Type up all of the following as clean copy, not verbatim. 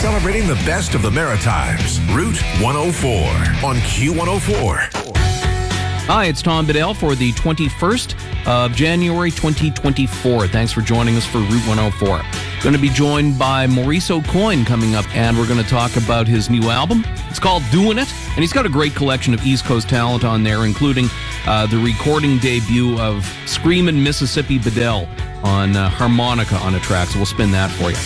Celebrating the best of the Maritimes. Route 104 on Q104. Hi, it's Tom Bedell for the 21st of January 2024. Thanks for joining us for Route 104. Going to be joined by Maurice Aucoin coming up, and we're going to talk about his new album. It's called Doin It, and he's got a great collection of East Coast talent on there, including the recording debut of Screamin' Mississippi Bedell on harmonica on a track, so we'll spin that for you.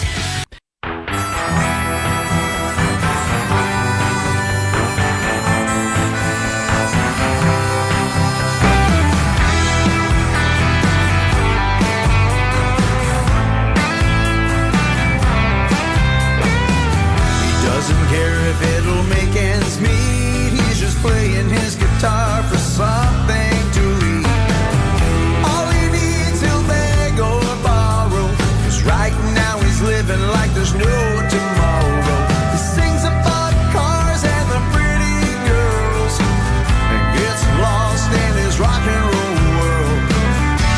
Doesn't care if it'll make ends meet. He's just playing his guitar for something to eat. All he needs he'll beg or borrow, 'cause right now he's living like there's no tomorrow. He sings about cars and the pretty girls and gets lost in his rock and roll world.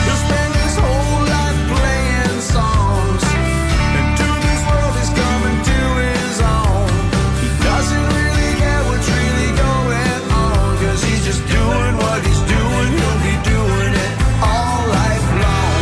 He'll spend his whole life playing songs, and to this world he's coming to his own. Doesn't really care what's really going on, 'cause he's just doing what he's doing. He'll be doing it all life long.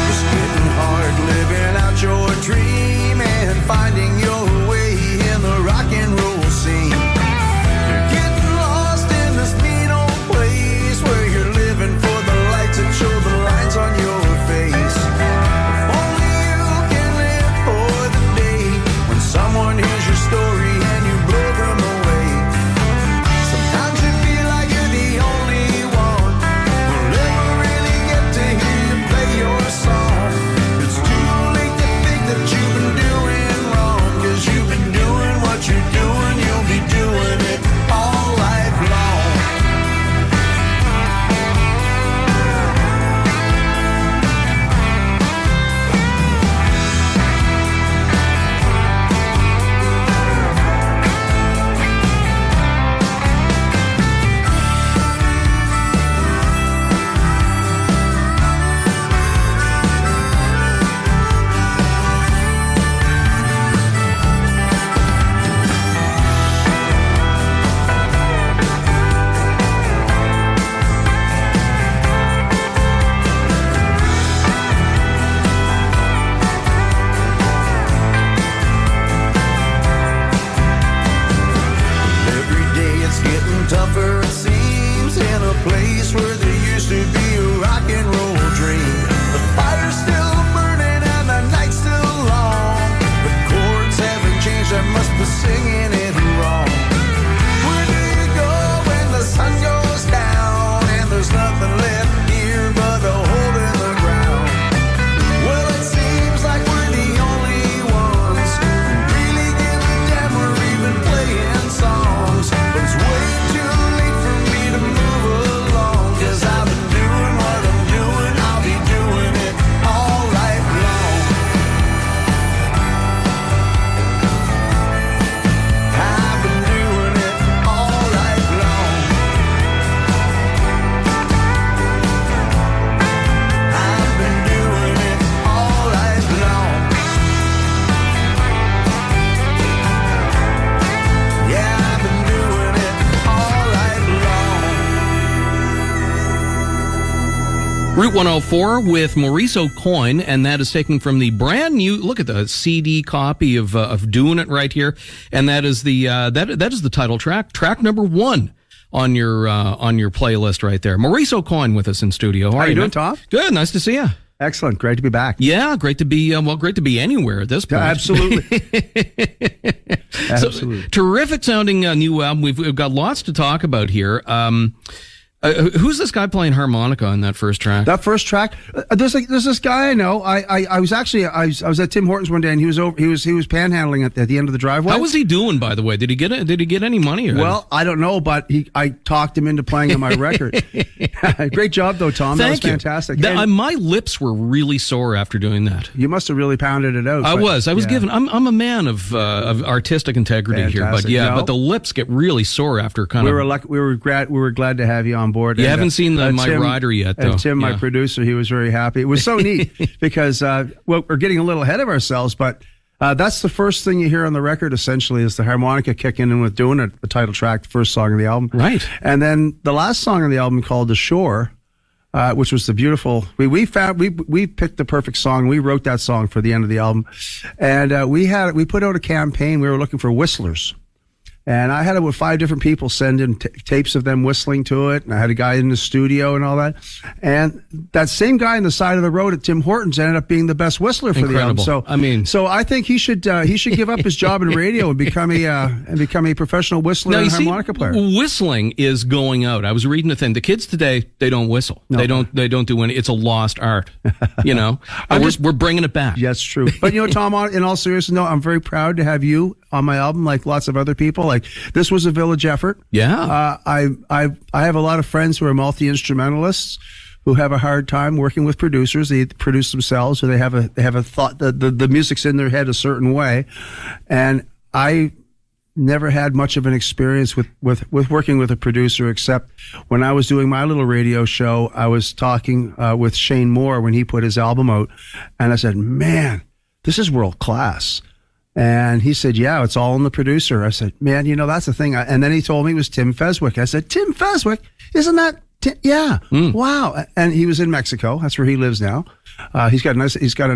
It's getting hard living out your dream and finding your way in the rock and roll scene. You're getting lost in this mean old place where you're living for the lights that show the lines on your face. If only you can live for the day when someone hears your story and you blow them away. Sometimes you feel like you're the only one who'll ever really get to hear you play your song. It's too late to think that you've been doing wrong, 'cause you've been doing what you're doing. You'll be doing it all life long. Every day it's getting tougher, it seems, in a place where there used to be a rock and roll dream. The fire's still burning and the night's still long. The chords haven't changed, I must be singing it wrong. Where do you go when the sun goes down and there's nothing left here but a hole in the ground? Well, it seems like we're the only ones who really give a damn we're even playing songs. But it's way too late for me to move along, 'cause I've been doing what I'm doing. I'll be doing it all life long. I've been doing it all life long. I've been doing it all life long. Yeah, I've been doing it all life long. Route 104 with Maurice Aucoin, and that is taken from the brand new, look at the CD copy of Doin It right here, and that is the that is the title track number 1 on your playlist right there. Maurice Aucoin with us in studio. How are you doing, man? Tom? Good, nice to see you. Excellent. Great to be back. Yeah, great to be great to be anywhere at this point. Absolutely. Absolutely. So, terrific sounding new album. We've got lots to talk about here. Who's this guy playing harmonica on that first track? That first track, there's this guy I know. I was at Tim Hortons one day, and he was panhandling at the end of the driveway. How was he doing, by the way? Did he get any money? Well, I don't know, but I talked him into playing on my record. Great job, though, Tom. That was fantastic. My lips were really sore after doing that. You must have really pounded it out. I was given. I'm a man of artistic integrity here, but but the lips get really sore after We were glad to have you on board. You haven't seen my rider yet, though. And Tim, my producer, he was very happy. It was so neat because we're getting a little ahead of ourselves, but that's the first thing you hear on the record, essentially, is the harmonica kicking in with Doin It, the title track, the first song of the album. Right. And then the last song on the album, called The Shore, which was the beautiful. We picked the perfect song. We wrote that song for the end of the album, and we put out a campaign. We were looking for whistlers. And I had about 5 different people send in tapes of them whistling to it. And I had a guy in the studio and all that. And that same guy on the side of the road at Tim Hortons ended up being the best whistler for the album. So I think he should give up his job in radio and become a professional whistler and harmonica player. Whistling is going out. I was reading a thing. The kids today, they don't whistle. No. They don't do any. It's a lost art. We're bringing it back. That's true. But Tom, in all seriousness, no, I'm very proud to have you on my album, like lots of other people. Like, this was a village effort. Yeah. I have a lot of friends who are multi-instrumentalists who have a hard time working with producers. They produce themselves, or they have a thought that the music's in their head a certain way. And I never had much of an experience with working with a producer, except when I was doing my little radio show. I was talking with Shane Moore when he put his album out, and I said, man, this is world class. And he said, yeah, it's all in the producer. I said, man, that's the thing. And then he told me it was Tim Feswick. I said, Tim Feswick? Isn't that Tim? Yeah. Wow. And he was in Mexico. That's where he lives now. He's got a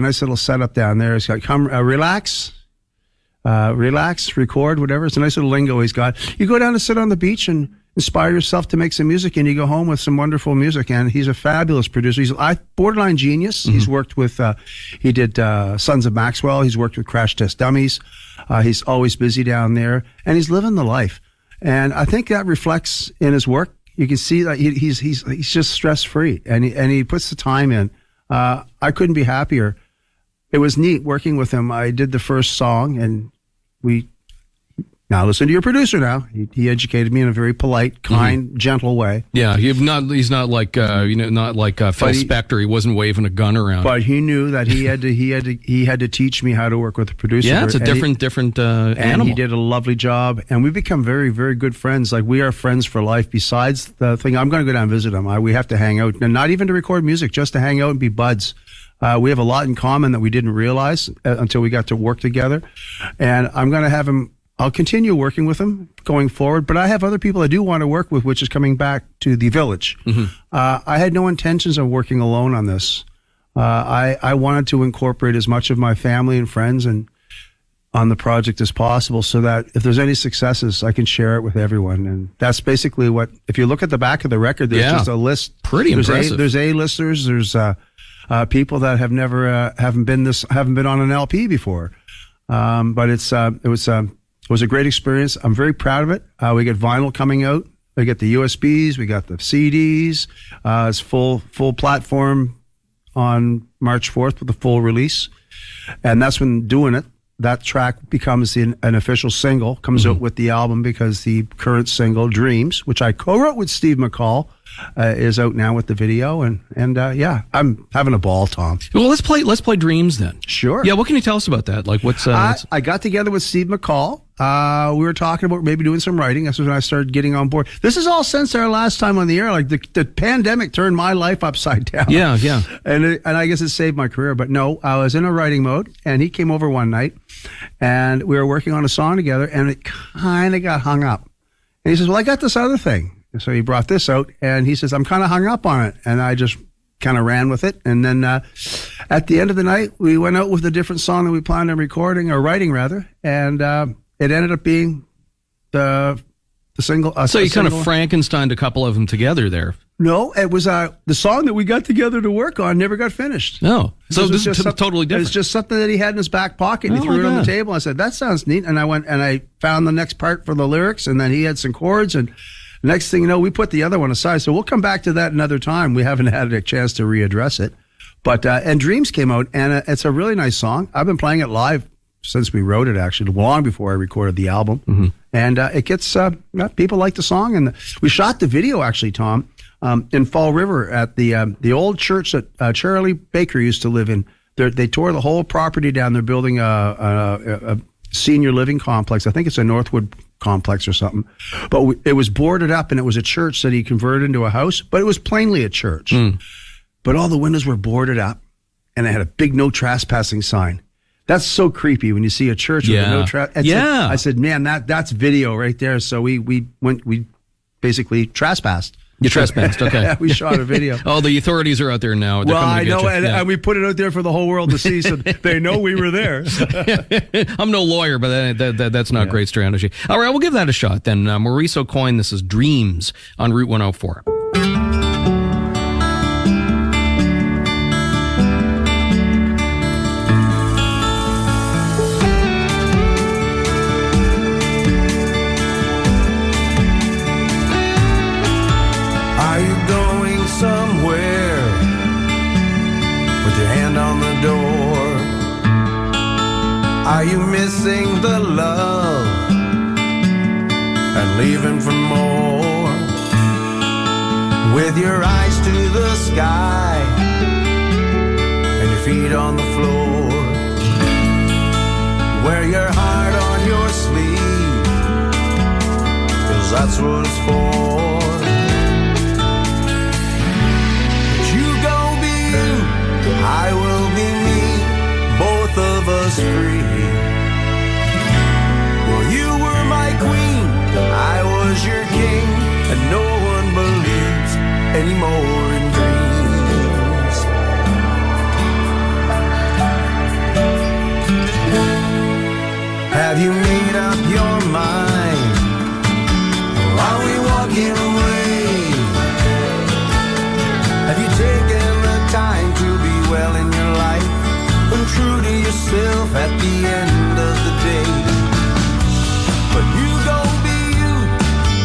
nice little setup down there. He's got relax, record, whatever. It's a nice little lingo he's got. You go down to sit on the beach and inspire yourself to make some music, and you go home with some wonderful music. And he's a fabulous producer. He's a borderline genius. Mm-hmm. He's worked with, he did Sons of Maxwell. He's worked with Crash Test Dummies. He's always busy down there, and he's living the life. And I think that reflects in his work. You can see that he's just stress free, and he puts the time in. I couldn't be happier. It was neat working with him. I did the first song, and now listen to your producer now. He educated me in a very polite, kind, gentle way. Yeah, he's not like Phil Spector. He wasn't waving a gun around. But he knew that he had to teach me how to work with a producer. Yeah, it's a different animal. And he did a lovely job, and we've become very, very good friends. Like, we are friends for life. Besides the thing, I'm going to go down and visit him. We have to hang out, and not even to record music, just to hang out and be buds. We have a lot in common that we didn't realize until we got to work together, and I'm going to have him. I'll continue working with him going forward, but I have other people I do want to work with, which is coming back to the village. Mm-hmm. I had no intentions of working alone on this. I wanted to incorporate as much of my family and friends and on the project as possible, so that if there's any successes, I can share it with everyone. And that's basically what, if you look at the back of the record, there's just a list. Pretty impressive. There's A-listers, there's people that have never haven't been on an LP before. But it was a great experience. I'm very proud of it. We get vinyl coming out. We get the USBs. We got the CDs. It's full platform on March 4th with the full release. And that's when Doin It, that track becomes an official single, comes out with the album, because the current single, Dreams, which I co-wrote with Steve McCall, is out now with the video. And I'm having a ball, Tom. Well, let's play Dreams then. Sure. Yeah, what can you tell us about that? Like, I got together with Steve McCall. We were talking about maybe doing some writing. That's when I started getting on board. This is all since our last time on the air. Like, the pandemic turned my life upside down. Yeah. And I guess it saved my career. But no, I was in a writing mode, and he came over one night, and we were working on a song together, and it kind of got hung up. And he says, well, I got this other thing. And so he brought this out, and he says, I'm kind of hung up on it. And I just kind of ran with it. And then at the end of the night, we went out with a different song that we planned on recording, or writing rather. And it ended up being the single. So you kind of Frankensteined a couple of them together there. No, it was the song that we got together to work on never got finished. No. So this is totally different. It's just something that he had in his back pocket, and he threw it on the table. I said, that sounds neat. And I went and I found the next part for the lyrics, and then he had some chords, and Next thing you know, we put the other one aside. So we'll come back to that another time. We haven't had a chance to readdress it. But and Dreams came out, and it's a really nice song. I've been playing it live since we wrote it, actually, long before I recorded the album. Mm-hmm. And it gets, people like the song. And we shot the video, actually, Tom, in Fall River at the old church that Charlie Baker used to live in. They tore the whole property down. They're building a senior living complex. I think it's a Northwood complex or something. But it was boarded up, and it was a church that he converted into a house, but it was plainly a church. Mm. But all the windows were boarded up, and it had a big no trespassing sign. That's so creepy when you see a church with a no trespassing. Yeah. I said, man, that's video right there. So we basically trespassed. You trespassed, okay. We shot a video. Oh, the authorities are out there now. They're I know, and we put it out there for the whole world to see, so they know we were there. I'm no lawyer, but that's not great strategy. All right, we'll give that a shot then. Maurice Aucoin, this is Dreams on Route 104. Are you going somewhere with your hand on the door? Are you missing the love and leaving for more? With your eyes to the sky and your feet on the floor, wear your heart on your sleeve, 'cause that's what it's for. I will be me, both of us free. Well, you were my queen, I was your king, and no one believes anymore in dreams. Have you made up your mind? Or are we walking away? Have you taken the time to be well in your life and true to yourself at the end of the day? But you go be you,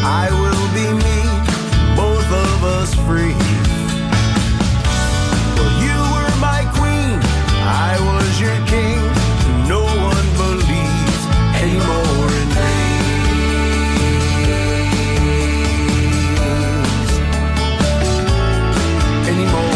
I will be me, both of us free. Well, you were my queen, I was your king, and no one believes anymore in dreams. Anymore.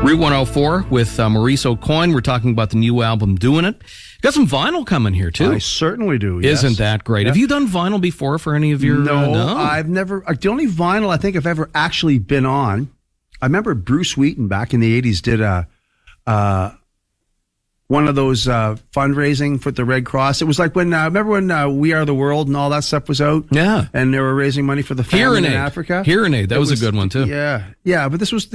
Route 104 with Maurice Aucoin. We're talking about the new album, Doin It. Got some vinyl coming here, too. I certainly do, yes. Isn't that great? Yeah. Have you done vinyl before for any of your... No, I've never... The only vinyl I think I've ever actually been on, I remember Bruce Wheaton back in the 80s did one of those fundraising for the Red Cross. It was like when, remember when We Are the World and all that stuff was out? Yeah. And they were raising money for the famine in Africa? Hearing Aid, that was a good one too. Yeah. Yeah, but this was,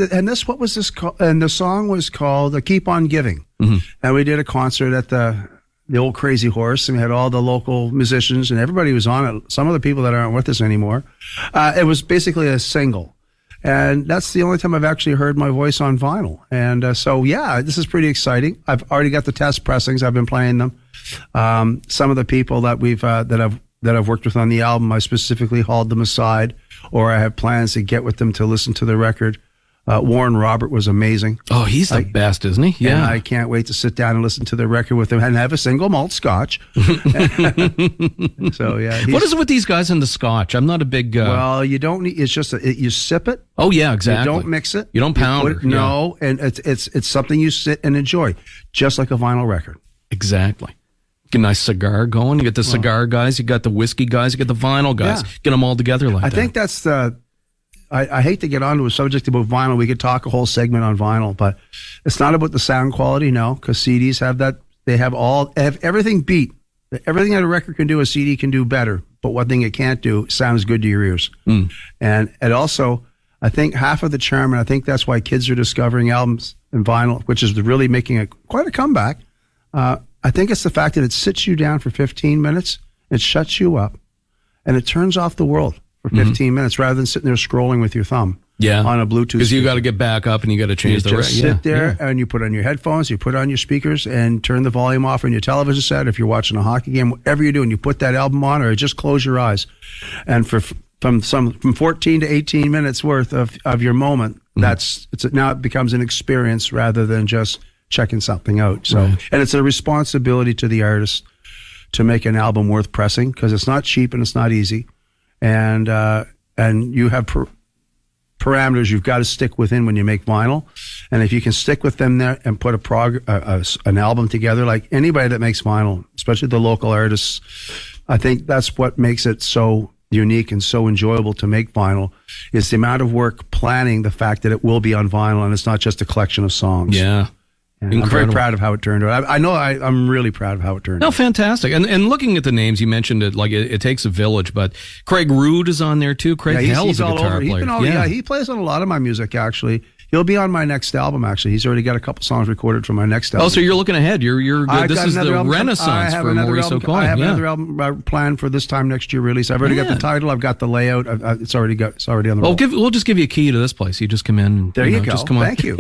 what was this called? And the song was called Keep On Giving. Mm-hmm. And we did a concert at the old Crazy Horse, and we had all the local musicians, and everybody was on it. Some of the people that aren't with us anymore. It was basically a single. And that's the only time I've actually heard my voice on vinyl. And so, yeah, this is pretty exciting. I've already got the test pressings. I've been playing them. Some of the people that I've worked with on the album, I specifically hauled them aside, or I have plans to get with them to listen to the record. Warren Robert was amazing. Oh, he's the best, isn't he? Yeah. And I can't wait to sit down and listen to the record with him and have a single malt scotch. So, yeah. What is it with these guys in the scotch? I'm not a big... Well, you don't need... It's just... you sip it. Oh, yeah, exactly. You don't mix it. You don't pound it. No, and it's something you sit and enjoy, just like a vinyl record. Exactly. Get a nice cigar going. You get the cigar guys, you got the whiskey guys, you get the vinyl guys. Yeah. Get them all together like that. I think that's the... I hate to get onto a subject about vinyl. We could talk a whole segment on vinyl, but it's not about the sound quality, no, because CDs have that. They have everything beat. Everything that a record can do, a CD can do better. But one thing it can't do, sounds good to your ears. And it also, I think half of the charm, and I think that's why kids are discovering albums in vinyl, which is really making quite a comeback. I think it's the fact that it sits you down for 15 minutes, it shuts you up, and it turns off the world for 15 minutes rather than sitting there scrolling with your thumb on a Bluetooth. Because you got to get back up and you got to change the record. You just sit there and you put on your headphones, you put on your speakers and turn the volume off on your television set. If you're watching a hockey game, whatever you're doing, you put that album on or just close your eyes. And from 14 to 18 minutes worth of your moment, now it becomes an experience rather than just checking something out. So, and it's a responsibility to the artist to make an album worth pressing, because it's not cheap and it's not easy. And you have parameters you've got to stick within when you make vinyl. And if you can stick with them there and put an album together, like anybody that makes vinyl, especially the local artists, I think that's what makes it so unique and so enjoyable to make vinyl, is the amount of work planning the fact that it will be on vinyl and it's not just a collection of songs. Yeah. I'm very proud of how it turned out. I'm really proud of how it turned out. No, fantastic. And looking at the names, you mentioned it, like it takes a village, but Craig Rood is on there too. Craig Hell's a guitar player. He plays on a lot of my music, actually. He'll be on my next album, actually. He's already got a couple songs recorded for my next album. Oh, so you're looking ahead. You're good. This is the renaissance for Maurice Aucoin. I have another album planned for this time next year release. I've already got the title. I've got the layout. It's already on the roll. We'll just give you a key to this place. You just come in. There you go. Just come on. Thank you.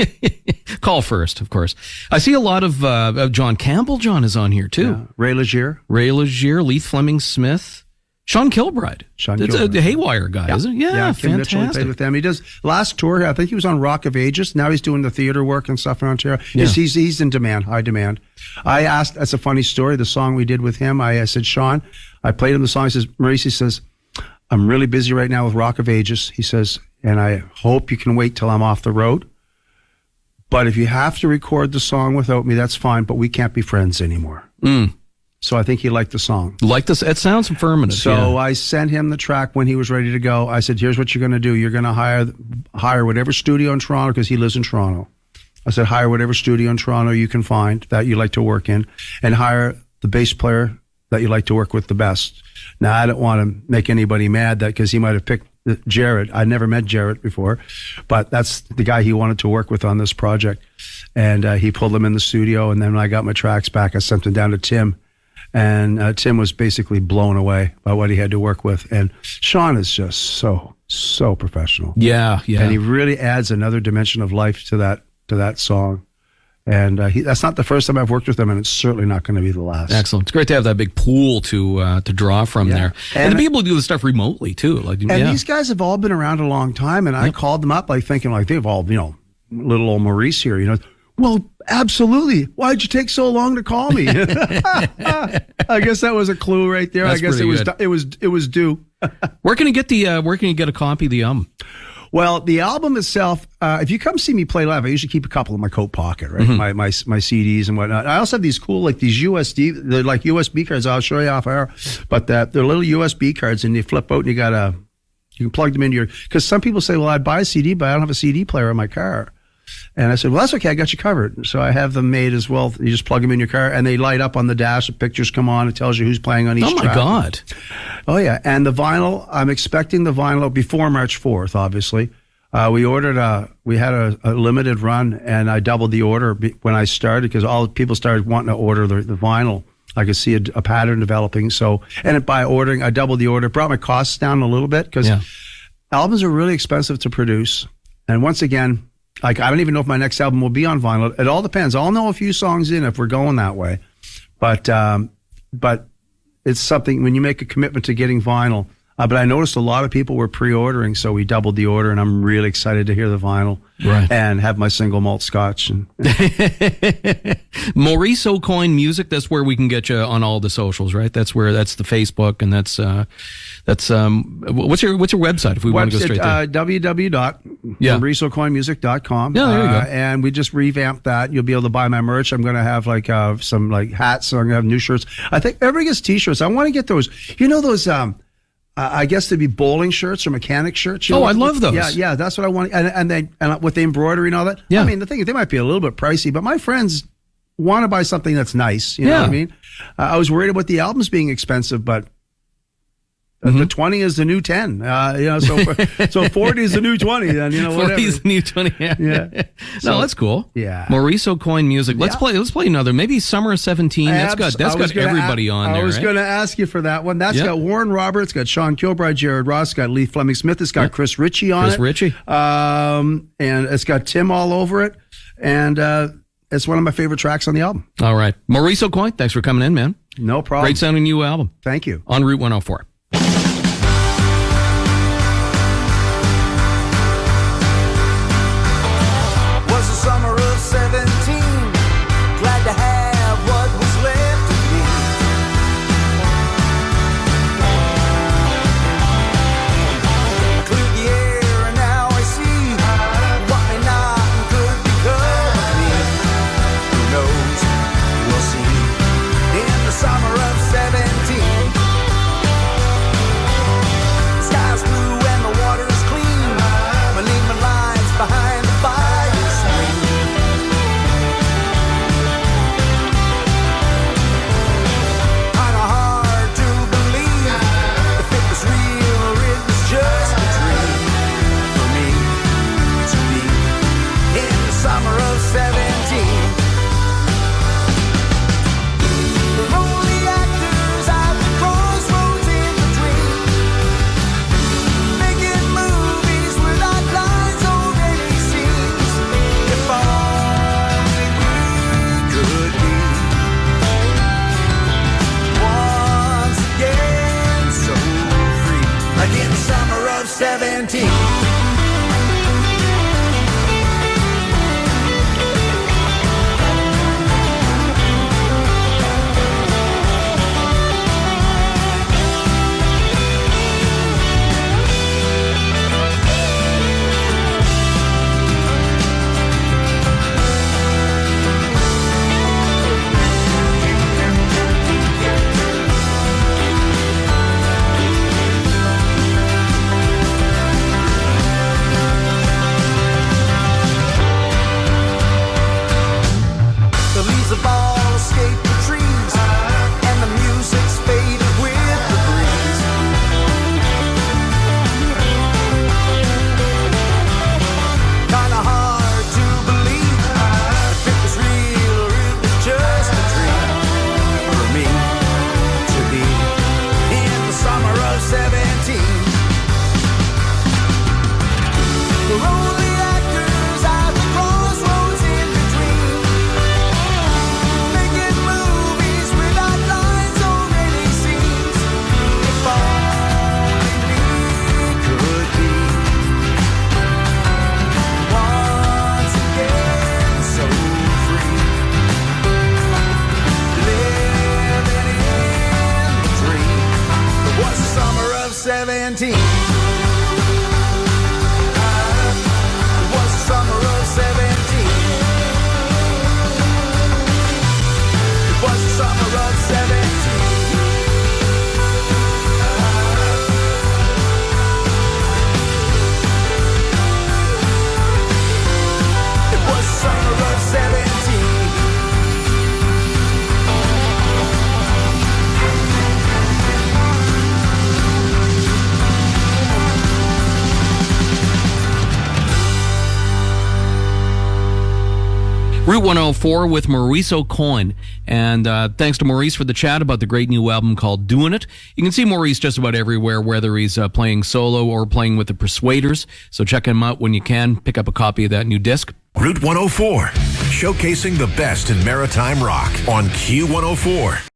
Call first, of course. I see a lot of John Campbell. John is on here too. Yeah. Ray Legier, Leith Fleming Smith. Sean Kilbride. It's a Haywire guy, isn't it? Yeah, Kim Mitchell, he played with them. He does last tour. I think he was on Rock of Ages. Now he's doing the theater work and stuff in Ontario. Yeah. He's in demand, high demand. I asked, that's a funny story, the song we did with him. I said, Sean, I played him the song. He says, Maurice, he says, I'm really busy right now with Rock of Ages. He says, and I hope you can wait till I'm off the road. But if you have to record the song without me, that's fine, but we can't be friends anymore. So I think he liked the song. Like this, it sounds affirmative. So I sent him the track when he was ready to go. I said, here's what you're going to do. You're going to hire whatever studio in Toronto, because he lives in Toronto. I said, hire whatever studio in Toronto you can find that you like to work in, and hire the bass player that you like to work with the best. Now, I don't want to make anybody mad because he might have picked Jarrett. I never met Jarrett before, but that's the guy he wanted to work with on this project. And he pulled him in the studio, and then when I got my tracks back, I sent them down to Tim. And Tim was basically blown away by what he had to work with. And Sean is just so professional. Yeah. And he really adds another dimension of life to that song. And that's not the first time I've worked with him, and it's certainly not going to be the last. Excellent. It's great to have that big pool to draw from there. And to be able to do the stuff remotely, too. These guys have all been around a long time, and I called them up thinking they've all, little old Maurice here, Well, absolutely. Why'd you take so long to call me? I guess that was a clue right there. That's I guess it was due. Where can you get a copy of the album? Well, the album itself, if you come see me play live, I usually keep a couple in my coat pocket, right? My CDs and whatnot. I also have these cool, these they're like USB cards. I'll show you off air. But they're little USB cards, and you flip out and you can plug them into because some people say, well, I'd buy a CD, but I don't have a CD player in my car. And I said, well, that's okay. I got you covered. So I have them made as well. You just plug them in your car, and they light up on the dash. The pictures come on. It tells you who's playing on each track. Oh, my God. Oh, yeah. And the vinyl, I'm expecting the vinyl before March 4th, obviously. We had a limited run, and I doubled the order when I started because all people started wanting to order the vinyl. I could see a pattern developing. So, and by ordering, I doubled the order. Brought my costs down a little bit because albums are really expensive to produce. And once again, like, I don't even know if my next album will be on vinyl. It all depends. I'll know a few songs in if we're going that way. But it's something when you make a commitment to getting vinyl. But I noticed a lot of people were pre-ordering, so we doubled the order, and I'm really excited to hear the vinyl and have my single malt scotch. And Maurice Aucoin Music, that's where we can get you on all the socials, right? That's the Facebook, and that's what's your website if we want to go straight there? www.mauriceaucoinmusic.com. Yeah, there you go. And we just revamped that. You'll be able to buy my merch. I'm going to have like some like hats. So I'm going to have new shirts. I think everybody gets t-shirts. I want to get those. You know those I guess they'd be bowling shirts or mechanic shirts. I love those. Yeah, that's what I want. And with the embroidery and all that. Yeah. I mean, the thing is, they might be a little bit pricey, but my friends want to buy something that's nice. You know what I mean? I was worried about the albums being expensive, but the 20 is the new 10. So 40 is the new 20. Then 40 is the new 20. Yeah. No, that's cool. Yeah. Maurice Aucoin Music. Let's play another. Maybe Summer of 17. That's got everybody on there. I was going to ask you for that one. That's got Warren Roberts, got Sean Kilbride, Jared Ross, got Lee Fleming Smith. It's got Chris Ritchie on it. Chris Ritchie. And it's got Tim all over it. And it's one of my favorite tracks on the album. All right. Maurice Aucoin, thanks for coming in, man. No problem. Great sounding new album. Thank you. On Route 104. Was the summer of 17. Glad to have what was left of me. I cleared the air and now I see what may not and could become of me. Who knows? We'll see. In the summer of 17. The sky's blue and the water's clean. My neon lights behind the fire screen. Kinda hard to believe if it was real or it was just a dream. For me, to be in the summer of 17. We're only actors at the crossroads in between. Making movies without lines or any scenes. If only we could be once again so free, like in the summer of 17. Route 104 with Maurice Aucoin. And thanks to Maurice for the chat about the great new album called Doin It. You can see Maurice just about everywhere, whether he's playing solo or playing with the Persuaders. So check him out when you can. Pick up a copy of that new disc. Route 104, showcasing the best in maritime rock on Q104.